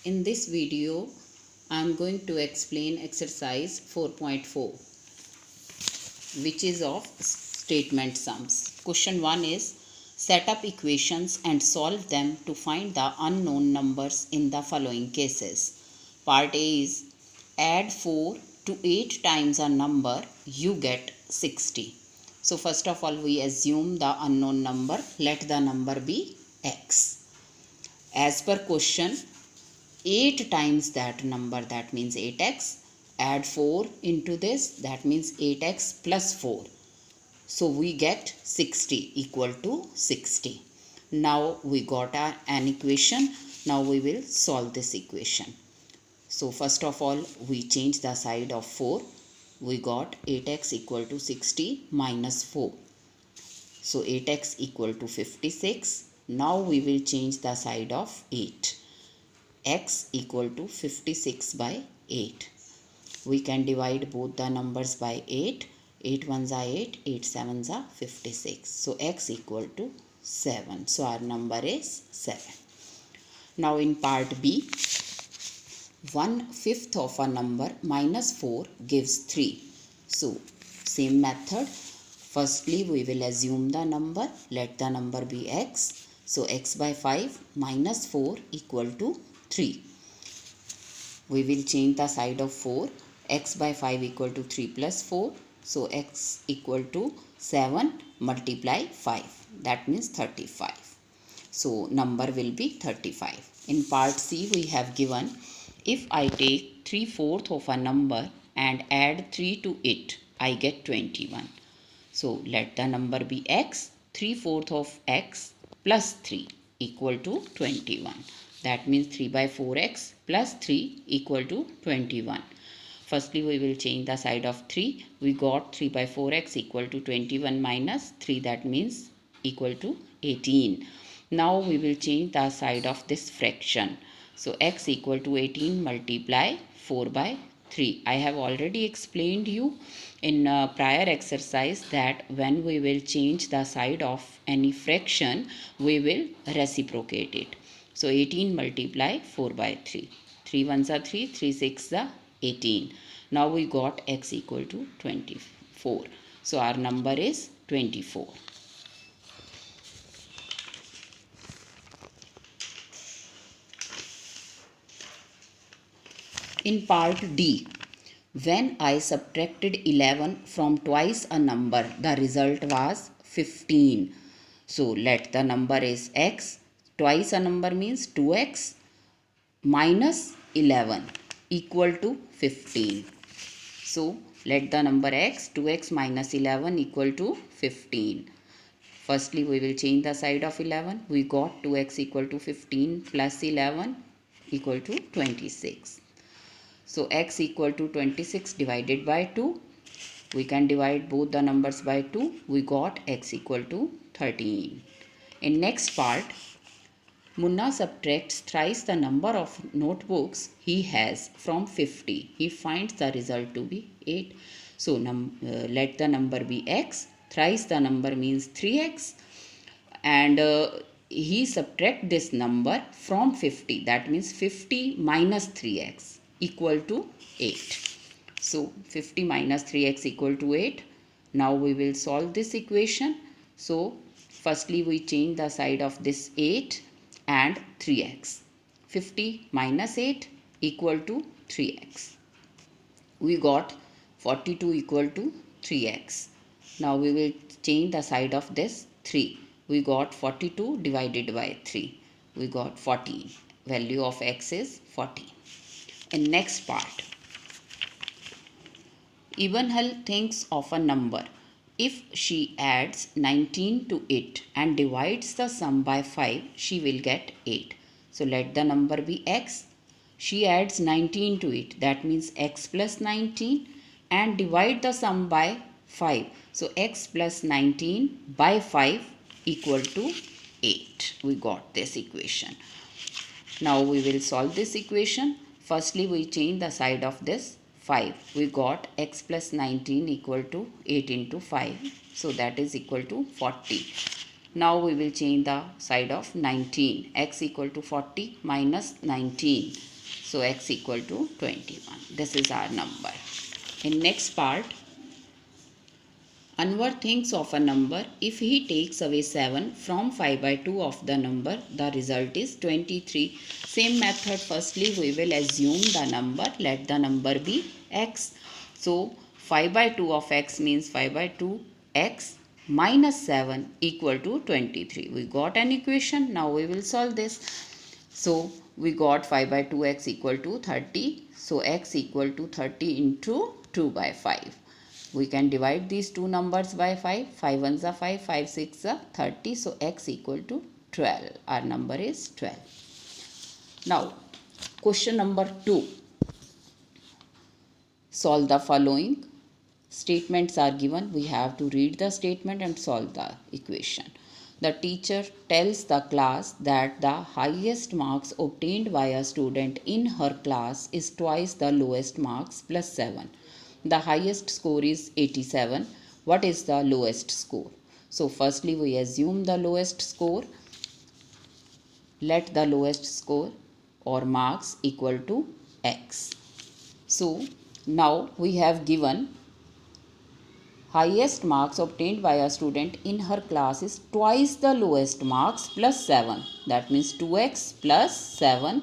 In this video, I am going to explain exercise 4.4, which is of statement sums. Question 1 is set up equations and solve them to find the unknown numbers in the following cases. Part A is add 4 to 8 times a number, you get 60. So first of all, we assume the unknown number. Let the number be x. As per question, 8 times that number, that means 8x, add 4 into this, that means 8x plus 4. So we get 60 equal to 60. Now we got an equation. Now we will solve this equation. So first of all, we change the side of 4. We got 8x equal to 60 minus 4. So 8x equal to 56. Now we will change the side of 8. X equal to 56 by 8. We can divide both the numbers by 8. 8 ones are 8, 8 sevens are 56. So x equal to 7. So our number is 7. Now in part B, 1/5 of a number minus 4 gives 3. So same method. Firstly, we will assume the number. Let the number be x. So x by 5 minus 4 equal to 3. We will change the side of 4. X by 5 equal to 3 plus 4. So x equal to 7 multiply 5. That means 35. So number will be 35. In part C, we have given if I take 3/4 of a number and add 3 to it, I get 21. So let the number be x. 3/4 of x plus 3 equal to 21. That means 3 by 4x plus 3 equal to 21. Firstly, we will change the side of 3. We got 3 by 4x equal to 21 minus 3. That means equal to 18. Now we will change the side of this fraction. So x equal to 18 multiply 4 by 3. I have already explained you in prior exercise that when we will change the side of any fraction, we will reciprocate it. So 18 multiply 4 by 3. 3 ones are 3, 3 6 are 18. Now we got x equal to 24. So our number is 24. In part D, when I subtracted 11 from twice a number, the result was 15. So let the number is x. Twice a number means 2x minus 11 equal to 15. So let the number x, 2x minus 11 equal to 15. Firstly, we will change the side of 11. We got 2x equal to 15 plus 11 equal to 26. So x equal to 26 divided by 2. We can divide both the numbers by 2. We got x equal to 13. In next part, Munna subtracts thrice the number of notebooks he has from 50. He finds the result to be 8. So let the number be x. Thrice the number means 3x. And he subtract this number from 50. That means 50 minus 3x equal to 8. So 50 minus 3x equal to 8. Now we will solve this equation. So firstly we change the side of this 8 and 3x. 50 minus 8 equal to 3x. We got 42 equal to 3x. Now we will change the side of this 3. We got 42 divided by 3. We got 14. Value of x is 14. In next part, Ebenhal thinks of a number. If she adds 19 to it and divides the sum by 5, she will get 8. So let the number be x. She adds 19 to it. That means x plus 19 and divide the sum by 5. So x plus 19 by 5 equal to 8. We got this equation. Now we will solve this equation. Firstly, we change the side of this 5. We got x plus 19 equal to 8 into 5. So that is equal to 40. Now we will change the side of 19. X equal to 40 minus 19. So x equal to 21. This is our number. In next part, Anwar thinks of a number. If he takes away 7 from 5 by 2 of the number, the result is 23. Same method. Firstly, we will assume the number. Let the number be x. So 5 by 2 of x means 5 by 2 x minus 7 equal to 23. We got an equation. Now we will solve this. So we got 5 by 2x equal to 30. So x equal to 30 into 2 by 5. We can divide these two numbers by 5. 5 ones are 5, 5 6 are 30. So x equal to 12. Our number is 12. Now, question number 2. Solve the following. Statements are given. We have to read the statement and solve the equation. The teacher tells the class that the highest marks obtained by a student in her class is twice the lowest marks plus 7. The highest score is 87. What is the lowest score? So firstly we assume the lowest score. Let the lowest score or marks equal to x. So now we have given highest marks obtained by a student in her class is twice the lowest marks plus 7. That means 2x plus 7,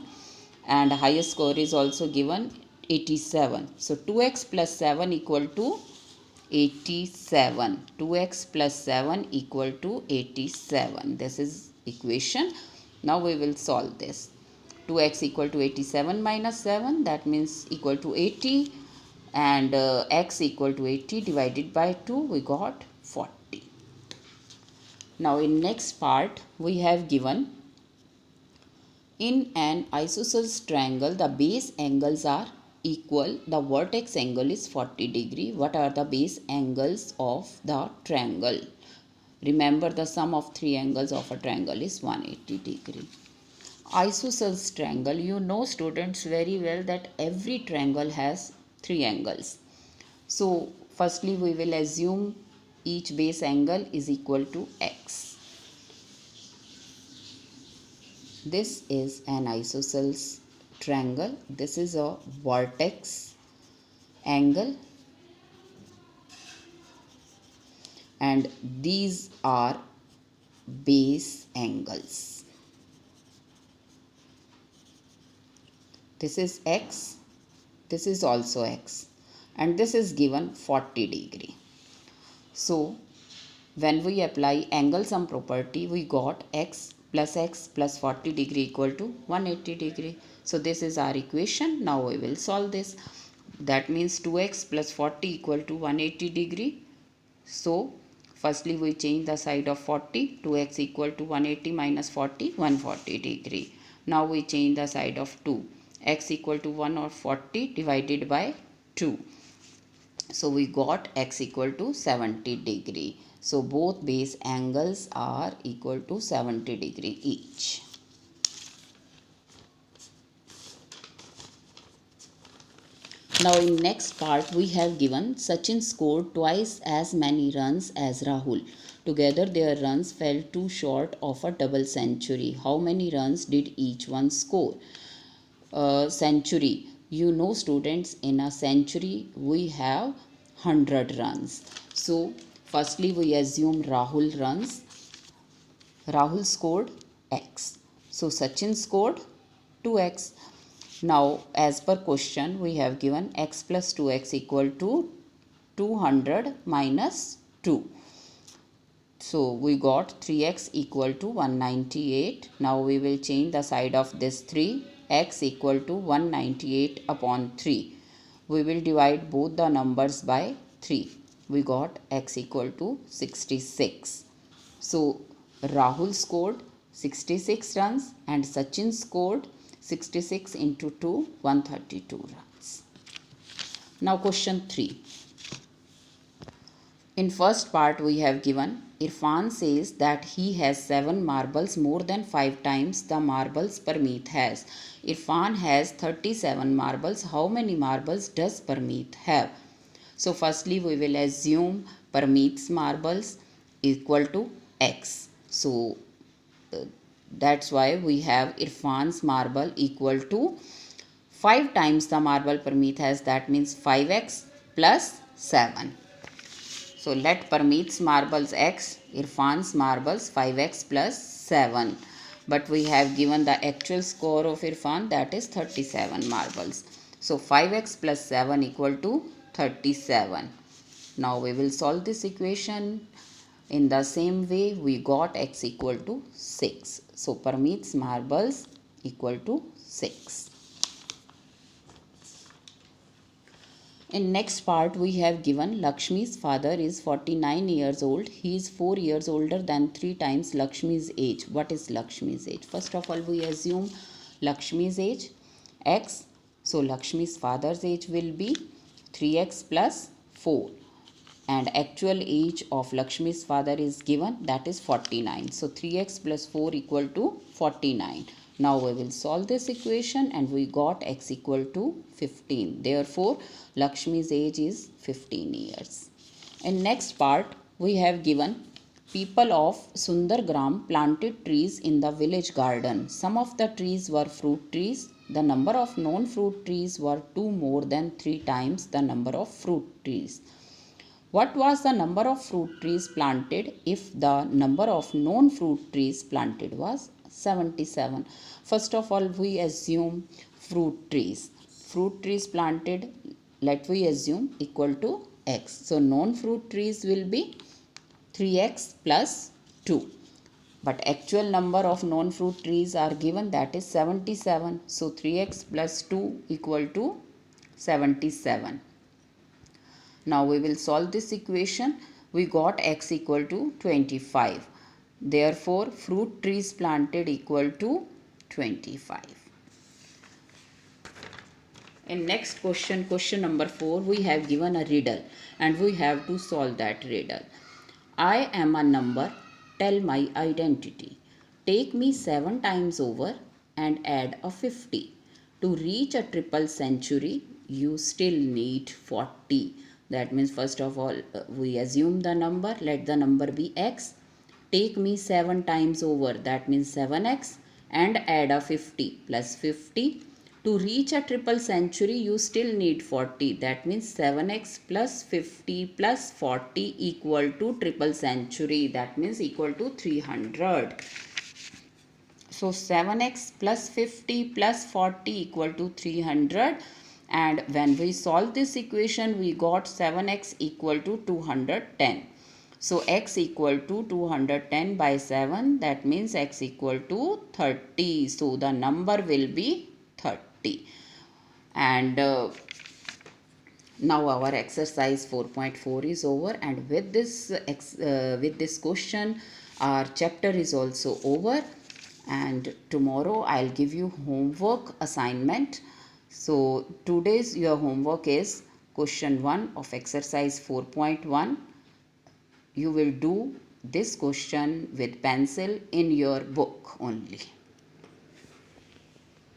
and highest score is also given 87. So 2x plus 7 equal to 87. 2x plus 7 equal to 87. This is equation. Now we will solve this. 2x equal to 87 minus 7, that means equal to 80, and x equal to 80 divided by 2, we got 40. Now in next part we have given, in an isosceles triangle the base angles are equal, the vertex angle is 40 degree. What are the base angles of the triangle? Remember, the sum of three angles of a triangle is 180 degree. Isosceles triangle, you know students very well that every triangle has three angles. So firstly we will assume each base angle is equal to x. This is an isosceles triangle. This is a vertex angle, and these are base angles. This is x, this is also x, and this is given 40 degree. So when we apply angle sum property, we got x plus 40 degree equal to 180 degree. So this is our equation. Now we will solve this. That means 2x plus 40 equal to 180 degree. So firstly we change the side of 40. 2x equal to 180 minus 40, 140 degree. Now we change the side of 2. X equal to 140 divided by 2. So we got x equal to 70 degree. So both base angles are equal to 70 degree each. Now in next part we have given Sachin scored twice as many runs as Rahul. Together their runs fell too short of a double century. How many runs did each one score? Century. You know students, in a century we have 100 runs. So firstly we assume Rahul runs. Rahul scored x. So Sachin scored 2x. Now as per question we have given x plus 2x equal to 200 minus 2. So we got 3x equal to 198. Now we will change the side of this 3. X equal to 198 upon 3. We will divide both the numbers by 3. We got x equal to 66. So Rahul scored 66 runs and Sachin scored 66 into 2, 132 runs. Now question 3. In first part we have given Irfan says that he has 7 marbles more than 5 times the marbles Parmeet has. Irfan has 37 marbles. How many marbles does Parmeet have? So firstly we will assume Parmeet's marbles equal to x. So that's why we have Irfan's marble equal to 5 times the marble Parmeet has, that means 5x plus 7. So let Parmeet's marbles x, Irfan's marbles 5x plus 7. But we have given the actual score of Irfan, that is 37 marbles. So 5x plus 7 equal to 37. Now we will solve this equation in the same way. We got x equal to 6. So Parmeet's marbles equal to 6. In next part we have given Lakshmi's father is 49 years old. He is 4 years older than 3 times Lakshmi's age. What is Lakshmi's age? First of all, we assume Lakshmi's age x. So Lakshmi's father's age will be 3x plus 4. And actual age of Lakshmi's father is given, that is 49. So 3x plus 4 equal to 49. Now we will solve this equation and we got x equal to 15. Therefore, Lakshmi's age is 15 years. In next part, we have given people of Sundargram planted trees in the village garden. Some of the trees were fruit trees. The number of non-fruit trees were 2 more than 3 times the number of fruit trees. What was the number of fruit trees planted if the number of non-fruit trees planted was 77? First of all, we assume fruit trees. Fruit trees planted, let we assume equal to x. So non-fruit trees will be 3x plus 2. But actual number of non-fruit trees are given, that is 77. So 3x plus 2 equal to 77. Now we will solve this equation. We got x equal to 25. Therefore, fruit trees planted equal to 25. In next question, question number 4, we have given a riddle and we have to solve that riddle. I am a number, tell my identity. Take me 7 times over and add a 50. To reach a triple century, you still need 40. That means first of all, we assume the number, let the number be x. Take me 7 times over, that means 7x, and add a 50 plus 50. To reach a triple century, you still need 40. That means 7x plus 50 plus 40 equal to triple century. That means equal to 300. So 7x plus 50 plus 40 equal to 300. And when we solve this equation, we got 7x equal to 210. So x equal to 210 by 7, that means x equal to 30. So the number will be 30. And now our exercise 4.4 is over, and with this question our chapter is also over. And tomorrow I'll give you homework assignment. So today's your homework is question 1 of exercise 4.1. You will do this question with pencil in your book only.